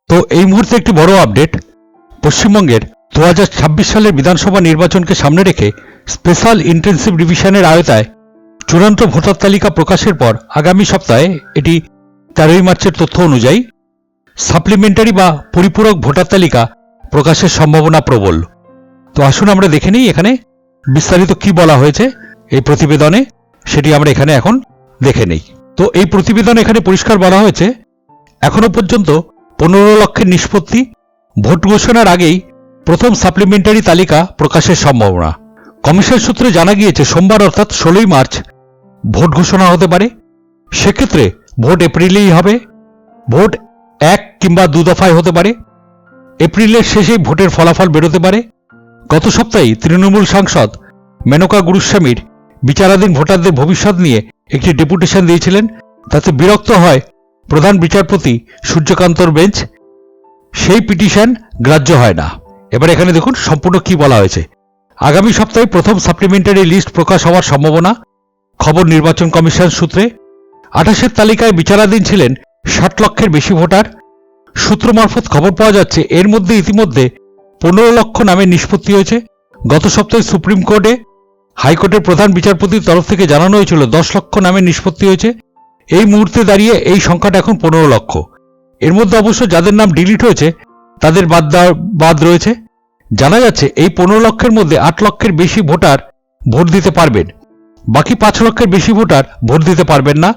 তো এই মুহূর্তে একটি বড় আপডেট। পশ্চিমবঙ্গের 2026 সালের বিধানসভা নির্বাচনকে সামনে রেখে স্পেশাল ইন্টেন্সিভ রিভিশনের আওতায় চূড়ান্ত ভোটার তালিকা প্রকাশের পর আগামী সপ্তাহে, এটি 13 মার্চের তথ্য অনুযায়ী, সাপ্লিমেন্টারি বা পরিপূরক ভোটার তালিকা প্রকাশের সম্ভাবনা প্রবল। তো আসুন আমরা দেখে নিই এখানে বিস্তারিত কি বলা হয়েছে এই প্রতিবেদনে, সেটি আমরা এখানে এখন দেখে নেই। তো এই প্রতিবেদনে এখানে পরিষ্কার বলা হয়েছে, এখনো পর্যন্ত 15 লক্ষের নিষ্পত্তি, ভোট ঘোষণার আগেই প্রথম সাপ্লিমেন্টারি তালিকা প্রকাশের সম্ভাবনা। কমিশন সূত্রে জানা গিয়েছে সোমবার অর্থাৎ 16 মার্চ ভোট ঘোষণা হতে পারে। সেক্ষেত্রে ভোট এপ্রিলেই হবে। ভোট 1 কিংবা 2 দফায় হতে পারে। এপ্রিলের শেষেই ভোটের ফলাফল বেরোতে পারে। গত সপ্তাহে তৃণমূল সাংসদ মেনকা গুরুস্বামীর বিচারাধীন ভোটারদের ভবিষ্যৎ নিয়ে একটি ডেপুটেশন দিয়েছিলেন। তাতে বিরক্ত হয় প্রধান বিচারপতি সূর্যকান্তর বেঞ্চ। সেই পিটিশন গ্রাহ্য হয় না। এবার এখানে দেখুন সম্পূর্ণ কি বলা হয়েছে। আগামী সপ্তাহে প্রথম সাপ্লিমেন্টারি লিস্ট প্রকাশ হওয়ার সম্ভাবনা। খবর নির্বাচন কমিশন সূত্রে। 28 তালিকায় বিচারাধীন ছিলেন 60 লক্ষের বেশি ভোটার। সূত্র মারফত খবর পাওয়া যাচ্ছে, এর মধ্যে ইতিমধ্যে 15 লক্ষ নামের নিষ্পত্তি হয়েছে। গত সপ্তাহে সুপ্রিম কোর্টে হাইকোর্টের প্রধান বিচারপতির তরফ থেকে জানানো হয়েছিল 10 লক্ষ নামের নিষ্পত্তি হয়েছে। এই মুহূর্তে দাঁড়িয়ে এই সংখ্যাটা এখন 15 লক্ষ। এর মধ্যে অবশ্য যাদের নাম ডিলিট হয়েছে তাদের বাদ রয়েছে। জানা যাচ্ছে এই 15 লক্ষের মধ্যে 8 লক্ষের বেশি ভোটার ভোট দিতে পারবেন। বাকি 5 লক্ষের বেশি ভোটার ভোট দিতে পারবেন না।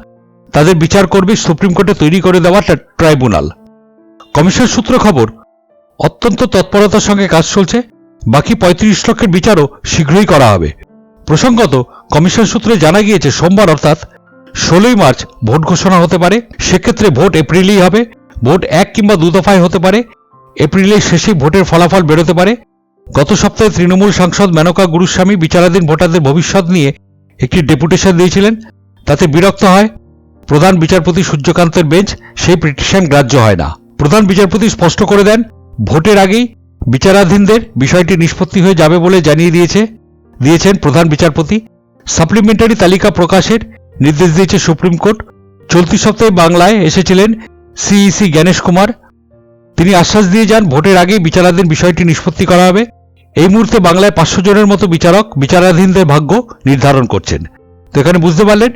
তাদের বিচার করবে সুপ্রিম কোর্টে তৈরি করে দেওয়া ট্রাইব্যুনাল। কমিশন সূত্র খবর, অত্যন্ত তৎপরতার সঙ্গে কাজ চলছে। বাকি 35 লক্ষের বিচারও শীঘ্রই করা হবে। প্রসঙ্গত, কমিশন সূত্রে জানা গিয়েছে সোমবার অর্থাৎ 16 মার্চ ভোট ঘোষণা হতে পারে। সেক্ষেত্রে ভোট এপ্রিলেই হবে। ভোট 1 কিংবা 2 দফায় হতে পারে। এপ্রিলের শেষে ভোটের ফলাফল বেরোতে পারে। গত সপ্তাহে তৃণমূল সাংসদ মেনকা গুরুস্বামী বিচারাধীন ভোটারদের ভবিষ্যৎ নিয়ে একটি ডেপুটেশন দিয়েছিলেন। তাতে বিরক্ত হয় প্রধান বিচারপতি সূর্যকান্তের বেঞ্চ। সেই পিটিশন গ্রাহ্য হয় না। প্রধান বিচারপতি স্পষ্ট করে দেন, ভোটের আগেই বিচারাধীনদের বিষয়টি নিষ্পত্তি হয়ে যাবে বলে জানিয়ে দিয়েছেন প্রধান বিচারপতি। সাপ্লিমেন্টারি তালিকা প্রকাশের নির্দেশ দিয়েছে সুপ্রিম কোর্ট। চলতি সপ্তাহে বাংলায় এসেছিলেন সিইসি জ্ঞানেশ কুমার। তিনি আশ্বাস দিয়ে যান, ভোটের আগেই বিচারাধীন বিষয়টি নিষ্পত্তি করা হবে। এই মুহূর্তে বাংলায় 500 জনের মতো বিচারক বিচারাধীনদের ভাগ্য নির্ধারণ করছেন। তো এখানে বুঝতে পারলেন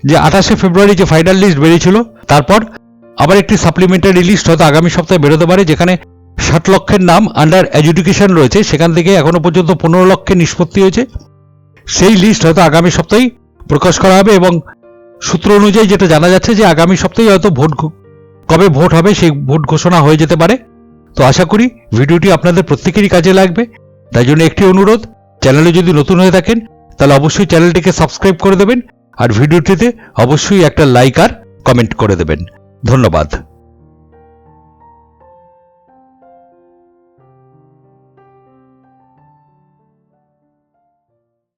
যে 28 ফেব্রুয়ারি যে ফাইনাল লিস্ট বেরিয়েছিল, তারপর আবার একটি সাপ্লিমেন্টারি লিস্ট হয়তো আগামী সপ্তাহে বেরোতে পারে, যেখানে 60 লক্ষের নাম আন্ডার এডুকেশন রয়েছে। সেখান থেকে এখনো পর্যন্ত 15 লক্ষের নিষ্পত্তি হয়েছে। সেই লিস্ট হয়তো আগামী সপ্তাহেই প্রকাশ করা হবে এবং সূত্র অনুযায়ী যেটা জানা যাচ্ছে যে আগামী সপ্তাহে হয়তো কবে ভোট হবে সেই ভোট ঘোষণা হয়ে যেতে পারে। তো আশা করি ভিডিওটি আপনাদের প্রত্যেকেরই কাজে লাগবে। তাই জন্য একটি অনুরোধ, চ্যানেলে যদি নতুন হয়ে থাকেন তাহলে অবশ্যই চ্যানেলটিকে সাবস্ক্রাইব করে দেবেন আর ভিডিওটিতে অবশ্যই একটা লাইক আর কমেন্ট করে দেবেন। ধন্যবাদ।